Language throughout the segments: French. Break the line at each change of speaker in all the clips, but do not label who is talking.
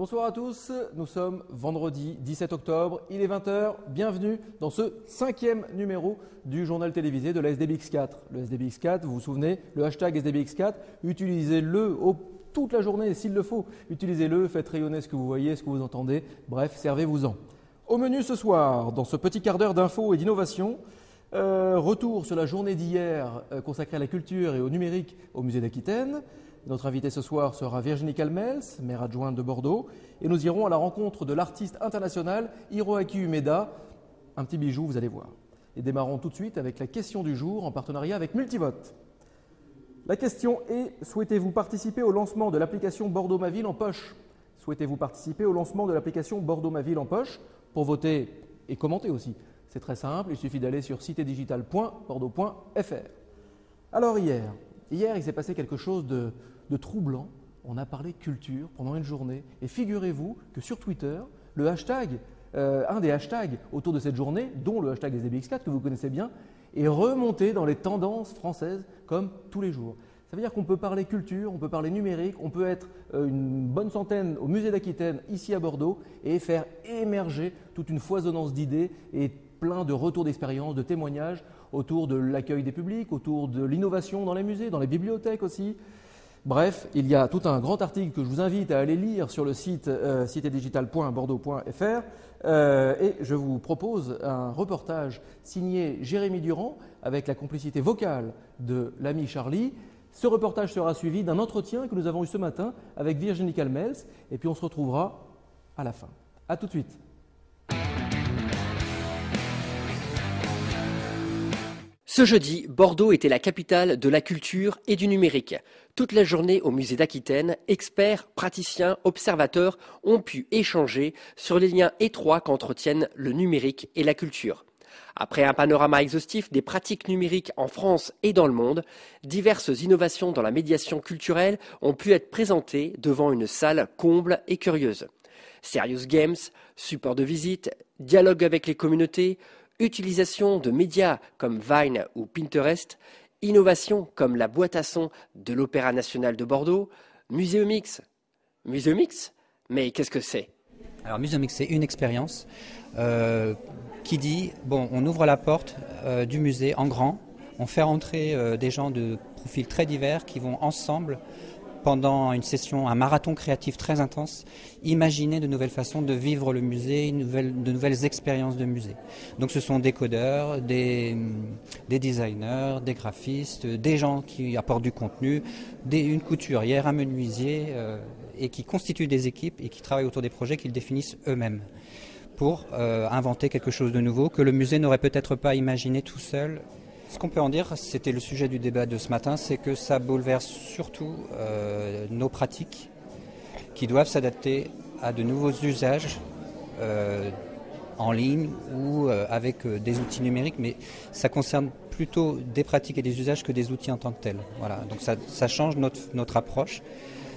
Bonsoir à tous, nous sommes vendredi 17 octobre, il est 20 h, bienvenue dans ce 5e numéro du journal télévisé de la SDBX4. Le SDBX4, vous vous souvenez, le hashtag SDBX4, utilisez-le toute la journée s'il le faut. Utilisez-le, faites rayonner ce que vous voyez, ce que vous entendez, bref, servez-vous-en. Au menu ce soir, dans ce petit quart d'heure d'infos et d'innovation, retour sur la journée d'hier consacrée à la culture et au numérique au musée d'Aquitaine. Notre invitée ce soir sera Virginie Calmels, maire adjointe de Bordeaux, et nous irons à la rencontre de l'artiste international Hiroaki Umeda. Un petit bijou, vous allez voir. Et démarrons tout de suite avec la question du jour en partenariat avec Multivote. La question est, souhaitez-vous participer au lancement de l'application Bordeaux Ma Ville en poche? Souhaitez-vous participer au lancement de l'application Bordeaux Ma Ville en poche? Pour voter et commenter aussi, c'est très simple, il suffit d'aller sur citédigital.bordeaux.fr. Alors hier, il s'est passé quelque chose de troublant. On a parlé culture pendant une journée. Et figurez-vous que sur Twitter, le hashtag, un des hashtags autour de cette journée, dont le hashtag SDBX4 que vous connaissez bien, est remonté dans les tendances françaises comme tous les jours. Ça veut dire qu'on peut parler culture, on peut parler numérique, on peut être une bonne centaine au musée d'Aquitaine, ici à Bordeaux, et faire émerger toute une foisonnance d'idées et plein de retours d'expérience, de témoignages autour de l'accueil des publics, autour de l'innovation dans les musées, dans les bibliothèques aussi. Bref, il y a tout un grand article que je vous invite à aller lire sur le site citédigital.bordeaux.fr et je vous propose un reportage signé Jérémy Durand avec la complicité vocale de l'ami Charlie. Ce reportage sera suivi d'un entretien que nous avons eu ce matin avec Virginie Calmels et puis on se retrouvera à la fin. A tout de suite.
Ce jeudi, Bordeaux était la capitale de la culture et du numérique. Toute la journée au musée d'Aquitaine, experts, praticiens, observateurs ont pu échanger sur les liens étroits qu'entretiennent le numérique et la culture. Après un panorama exhaustif des pratiques numériques en France et dans le monde, diverses innovations dans la médiation culturelle ont pu être présentées devant une salle comble et curieuse. Serious Games, support de visite, dialogue avec les communautés, utilisation de médias comme Vine ou Pinterest, innovation comme la boîte à sons de l'Opéra national de Bordeaux, Muséumix. Muséumix? Mais qu'est-ce que c'est?
Alors Muséumix, c'est une expérience qui dit, bon, on ouvre la porte du musée en grand, on fait rentrer des gens de profils très divers qui vont ensemble, pendant une session, un marathon créatif très intense, imaginer de nouvelles façons de vivre le musée, de nouvelles expériences de musée. Donc ce sont des codeurs, des designers, des graphistes, des gens qui apportent du contenu, une couturière, un menuisier, et qui constituent des équipes et qui travaillent autour des projets qu'ils définissent eux-mêmes pour inventer quelque chose de nouveau que le musée n'aurait peut-être pas imaginé tout seul. Ce qu'on peut en dire, c'était le sujet du débat de ce matin, c'est que ça bouleverse surtout nos pratiques qui doivent s'adapter à de nouveaux usages en ligne ou avec des outils numériques, mais ça concerne plutôt des pratiques et des usages que des outils en tant que tels. Voilà. Donc ça change notre approche,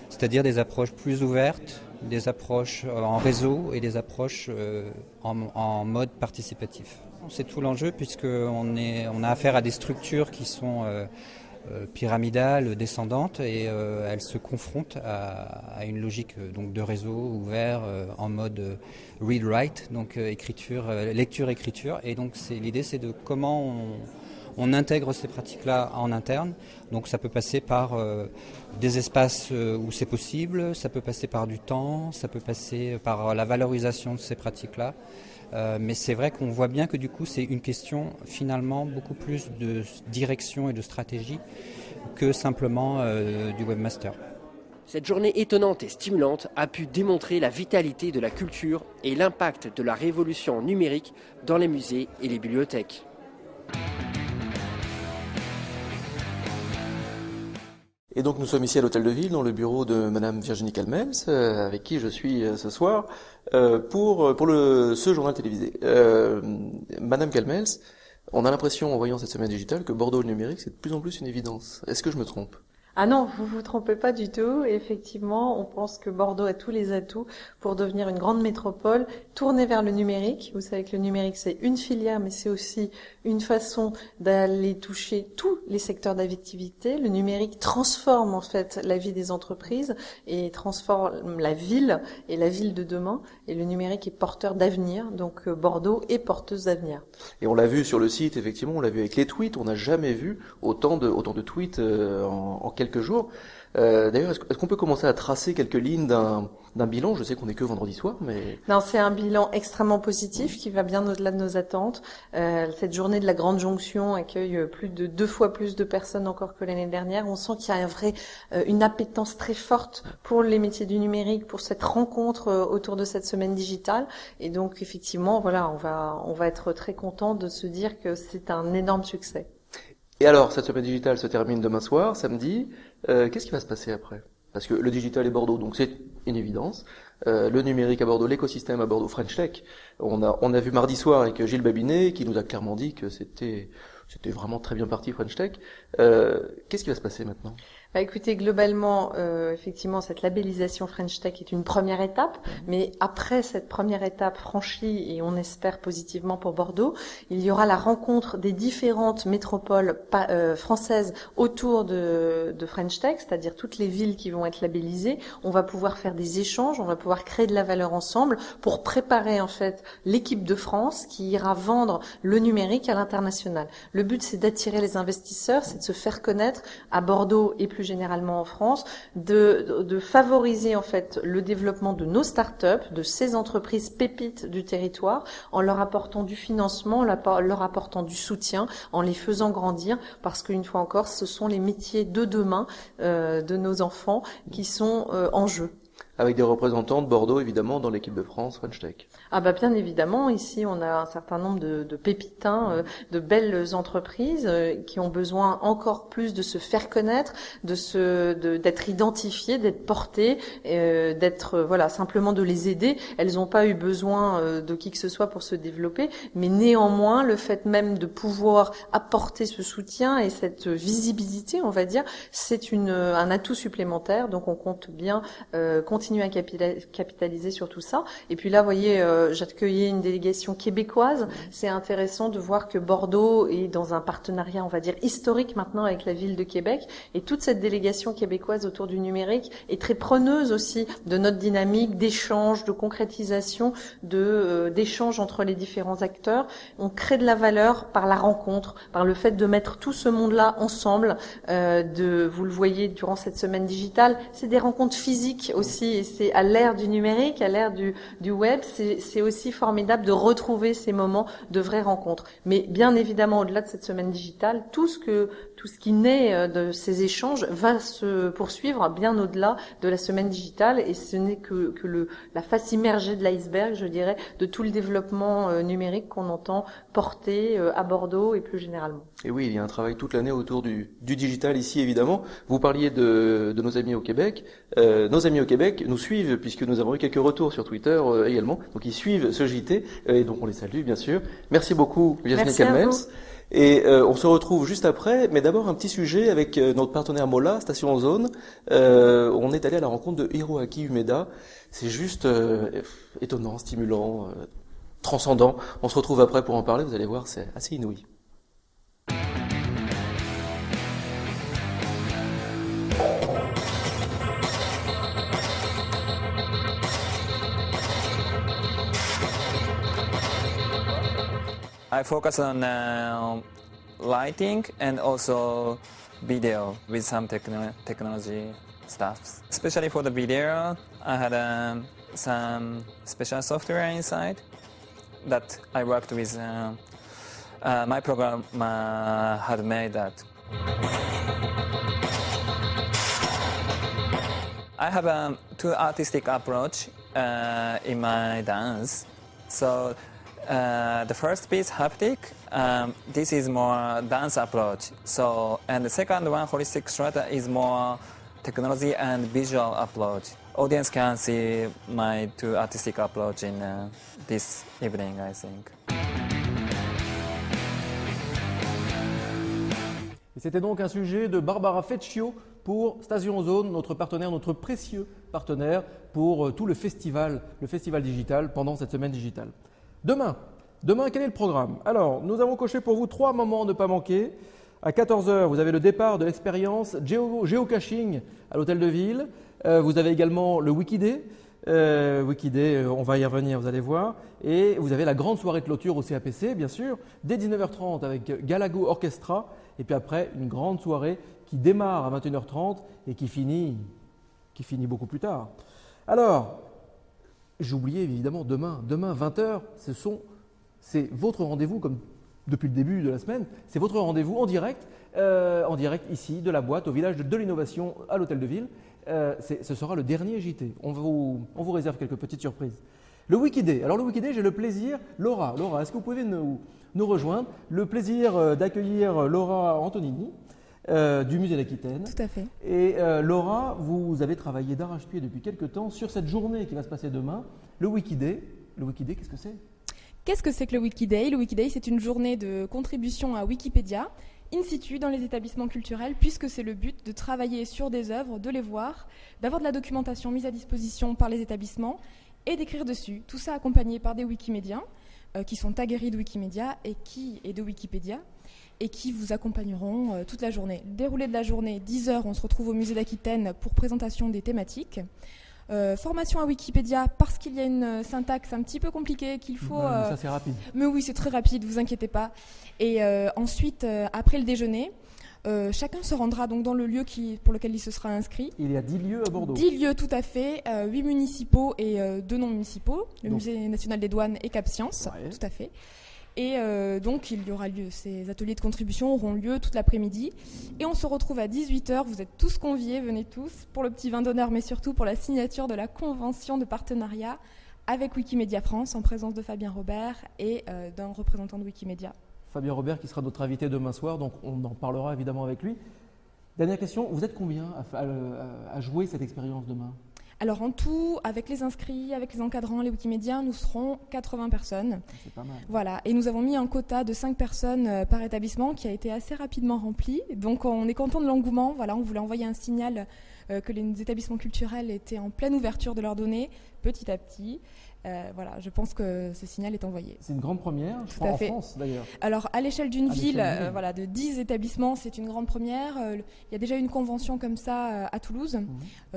c'est-à-dire des approches plus ouvertes, des approches en réseau et des approches en mode participatif. C'est tout l'enjeu puisqu'on a affaire à des structures qui sont pyramidales, descendantes et elles se confrontent à une logique donc, de réseau ouvert en mode read-write, donc lecture-écriture. Et donc l'idée c'est de comment on intègre ces pratiques-là en interne. Donc ça peut passer par des espaces où c'est possible, ça peut passer par du temps, ça peut passer par la valorisation de ces pratiques-là. Mais c'est vrai qu'on voit bien que du coup c'est une question finalement beaucoup plus de direction et de stratégie que simplement du webmaster.
Cette journée étonnante et stimulante a pu démontrer la vitalité de la culture et l'impact de la révolution numérique dans les musées et les bibliothèques.
Et donc nous sommes ici à l'Hôtel de Ville, dans le bureau de Madame Virginie Calmels, avec qui je suis ce soir, pour ce journal télévisé. Madame Calmels, on a l'impression, en voyant cette semaine digitale, que Bordeaux le numérique, c'est de plus en plus une évidence. Est-ce que je me trompe?
Ah non, vous vous trompez pas du tout. Effectivement, on pense que Bordeaux a tous les atouts pour devenir une grande métropole tournée vers le numérique. Vous savez que le numérique, c'est une filière, mais c'est aussi une façon d'aller toucher tous les secteurs d'activité. Le numérique transforme en fait la vie des entreprises et transforme la ville et la ville de demain. Et le numérique est porteur d'avenir. Donc Bordeaux est porteuse d'avenir.
Et on l'a vu sur le site, effectivement, on l'a vu avec les tweets. On n'a jamais vu autant de tweets en quelques jours. D'ailleurs, est-ce qu'on peut commencer à tracer quelques lignes d'un bilan? Je sais qu'on n'est que vendredi soir, mais...
Non, c'est un bilan extrêmement positif qui va bien au-delà de nos attentes. Cette journée de la Grande Jonction accueille plus de 2 fois plus de personnes encore que l'année dernière. On sent qu'il y a une appétence très forte pour les métiers du numérique, pour cette rencontre autour de cette semaine digitale. Et donc, effectivement, voilà, on va être très content de se dire que c'est un énorme succès.
Et alors, cette semaine digitale se termine demain soir, samedi. Qu'est-ce qui va se passer après? Parce que le digital est Bordeaux, donc c'est une évidence. Le numérique à Bordeaux, l'écosystème à Bordeaux, French Tech. On a vu mardi soir avec Gilles Babinet qui nous a clairement dit que c'était vraiment très bien parti French Tech. Qu'est-ce qui va se passer maintenant?
Bah écoutez, globalement, effectivement, cette labellisation French Tech est une première étape, mais après cette première étape franchie, et on espère positivement pour Bordeaux, il y aura la rencontre des différentes métropoles françaises autour de French Tech, c'est-à-dire toutes les villes qui vont être labellisées. On va pouvoir faire des échanges, on va pouvoir créer de la valeur ensemble pour préparer en fait l'équipe de France qui ira vendre le numérique à l'international. Le but, c'est d'attirer les investisseurs, c'est de se faire connaître à Bordeaux et plus généralement en France, de favoriser en fait le développement de nos startups, de ces entreprises pépites du territoire, en leur apportant du financement, en leur apportant du soutien, en les faisant grandir, parce qu'une fois encore, ce sont les métiers de demain de nos enfants qui sont en jeu.
Avec des représentants de Bordeaux, évidemment, dans l'équipe de France, French Tech.
Ah bah bien évidemment, ici on a un certain nombre de pépitins, de belles entreprises qui ont besoin encore plus de se faire connaître, d'être identifiées, d'être portées, d'être simplement de les aider. Elles n'ont pas eu besoin de qui que ce soit pour se développer, mais néanmoins le fait même de pouvoir apporter ce soutien et cette visibilité, on va dire, c'est un atout supplémentaire. Donc on compte bien continuer à capitaliser sur tout ça. Et puis là, vous voyez, j'accueillais une délégation québécoise. C'est intéressant de voir que Bordeaux est dans un partenariat, on va dire, historique maintenant avec la ville de Québec. Et toute cette délégation québécoise autour du numérique est très preneuse aussi de notre dynamique d'échange, de concrétisation, d'échange entre les différents acteurs. On crée de la valeur par la rencontre, par le fait de mettre tout ce monde-là ensemble. Vous le voyez durant cette semaine digitale, c'est des rencontres physiques aussi. Et c'est à l'ère du numérique, à l'ère du web, c'est aussi formidable de retrouver ces moments de vraies rencontres. Mais bien évidemment, au-delà de cette semaine digitale, tout ce qui naît de ces échanges va se poursuivre bien au-delà de la semaine digitale. Et ce n'est que la face immergée de l'iceberg, je dirais, de tout le développement numérique qu'on entend porter à Bordeaux et plus généralement.
Et oui, il y a un travail toute l'année autour du digital ici, évidemment. Vous parliez de nos amis au Québec. Nos amis au Québec nous suivent puisque nous avons eu quelques retours sur Twitter également. Donc ils suivent ce JT et donc on les salue bien sûr. Merci beaucoup Jasmine Calmems. Et on se retrouve juste après, mais d'abord un petit sujet avec notre partenaire Mola, Station Ozone. On est allé à la rencontre de Hiroaki Umeda. C'est juste étonnant, stimulant, transcendant. On se retrouve après pour en parler, vous allez voir, c'est assez inouï.
I focus on lighting and also video with some technology stuff. Especially for the video, I had some special software inside that I worked with. My program had made that. I have two artistic approach in my dance. So the first piece, haptic, this is more dance approach. So, and the second one, holistic strata, is more technology and visual approach. Audience can see my two artistic approach in this evening, I think.
Et c'était donc un sujet de Barbara Fecchio pour Station Ozone, notre partenaire, notre précieux partenaire pour tout le festival digital pendant cette semaine digitale. Demain, quel est le programme? Alors, nous avons coché pour vous 3 moments à ne pas manquer. À 14 h, vous avez le départ de l'expérience géocaching à l'Hôtel de Ville. Vous avez également le Wikiday. Wikiday, on va y revenir, vous allez voir. Et vous avez la grande soirée de clôture au CAPC, bien sûr, dès 19 h 30 avec Galago Orchestra. Et puis après, une grande soirée qui démarre à 21 h 30 et qui finit beaucoup plus tard. Alors, j'ai oublié évidemment demain 20 h, c'est votre rendez-vous comme depuis le début de la semaine, c'est votre rendez-vous en direct ici de la boîte au village de l'innovation à l'Hôtel de Ville. Ce sera le dernier JT. On vous réserve quelques petites surprises. Le Wikiday. Alors le Wikiday, j'ai le plaisir, Laura, est-ce que vous pouvez nous rejoindre? Le plaisir d'accueillir Laura Antonini du Musée d'Aquitaine.
Tout à fait.
Et Laura, vous avez travaillé d'arrache-pied depuis quelques temps sur cette journée qui va se passer demain, le Wikiday. Le Wikiday, qu'est-ce que c'est?
Qu'est-ce que c'est que le Wikiday? Le Wikiday, c'est une journée de contribution à Wikipédia, in situ dans les établissements culturels, puisque c'est le but de travailler sur des œuvres, de les voir, d'avoir de la documentation mise à disposition par les établissements et d'écrire dessus. Tout ça accompagné par des Wikimédiens qui sont aguerris de Wikimedia et de Wikipédia et qui vous accompagneront toute la journée. Le déroulé de la journée, 10 h, on se retrouve au Musée d'Aquitaine pour présentation des thématiques. Formation à Wikipédia parce qu'il y a une syntaxe un petit peu compliquée qu'il faut...
Ça c'est rapide.
Mais oui, c'est très rapide, vous inquiétez pas. Et ensuite, après le déjeuner, chacun se rendra donc dans le lieu pour lequel il se sera inscrit.
Il y a 10 lieux à Bordeaux.
10 lieux tout à fait, 8 municipaux et 2 non municipaux, le Musée national des douanes et Cap Science,
ouais.
Tout à fait. Et donc, il y aura lieu, ces ateliers de contribution auront lieu toute l'après-midi. Et on se retrouve à 18 h, vous êtes tous conviés, venez tous, pour le petit vin d'honneur, mais surtout pour la signature de la convention de partenariat avec Wikimedia France, en présence de Fabien Robert et d'un représentant de Wikimedia.
Fabien Robert qui sera notre invité demain soir, donc on en parlera évidemment avec lui. Dernière question, vous êtes combien à jouer cette expérience demain?
Alors en tout, avec les inscrits, avec les encadrants, les Wikimédiens, nous serons 80 personnes.
C'est pas mal.
Voilà, et nous avons mis un quota de 5 personnes par établissement qui a été assez rapidement rempli. Donc on est content de l'engouement. Voilà, on voulait envoyer un signal que les établissements culturels étaient en pleine ouverture de leurs données, petit à petit. Voilà, je pense que ce signal est envoyé.
C'est une grande première, je crois, en France d'ailleurs.
Alors, à l'échelle d'une ville, voilà, de 10 établissements, c'est une grande première. Il y a déjà eu une convention comme ça à Toulouse,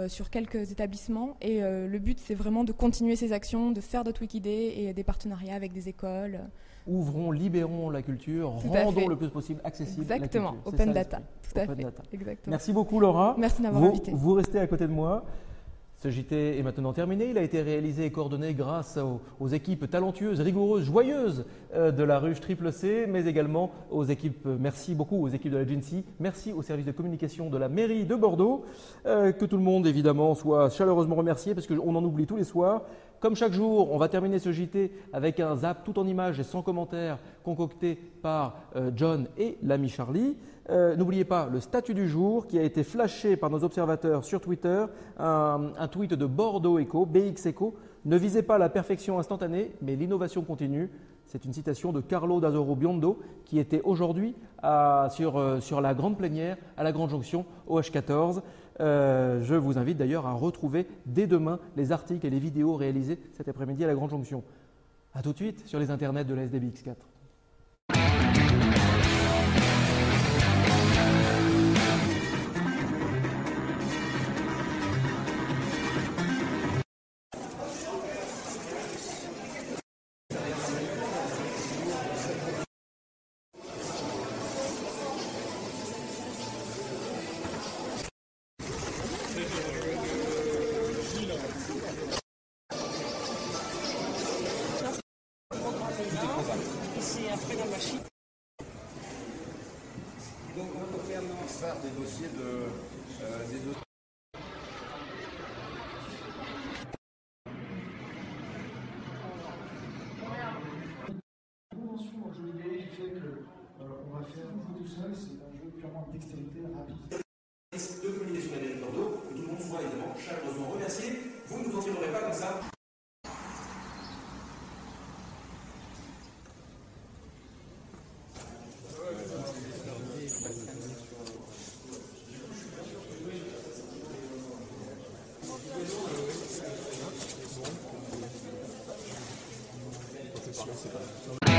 sur quelques établissements. Et le but, c'est vraiment de continuer ces actions, de faire d'autres Wikiday et des partenariats avec des écoles.
Ouvrons, libérons la culture, rendons le plus possible accessible
Exactement,
la culture.
open data. Tout à
open
fait.
Data.
Exactement.
Merci beaucoup Laura.
Merci de m'avoir invité.
Vous restez à côté de moi. Ce JT est maintenant terminé. Il a été réalisé et coordonné grâce aux équipes talentueuses, rigoureuses, joyeuses de la ruche Triple C, mais également aux équipes, merci beaucoup aux équipes de la GINSI, merci au service de communication de la mairie de Bordeaux, que tout le monde évidemment soit chaleureusement remercié parce qu'on en oublie tous les soirs. Comme chaque jour, on va terminer ce JT avec un zap tout en images et sans commentaires concocté par John et l'ami Charlie. N'oubliez pas le statut du jour qui a été flashé par nos observateurs sur Twitter, un tweet de Bordeaux Eco, BX Eco. Ne visez pas la perfection instantanée, mais l'innovation continue. C'est une citation de Carlo d'Azoro Biondo qui était aujourd'hui sur la grande plénière à la Grande Jonction au H14. Je vous invite d'ailleurs à retrouver dès demain les articles et les vidéos réalisés cet après-midi à la Grande Jonction. A tout de suite sur les internets de la SDBX4.
Donc on peut faire des dossiers des dossiers.
Convention en jeu vidéo qui fait que on va faire tout seul, c'est un jeu purement de dextérité rapide.
De communication de la mairie de Bordeaux, que tout le monde soit évidemment chaleureusement remercié. Vous ne vous en tirerez pas comme ça.
sûr.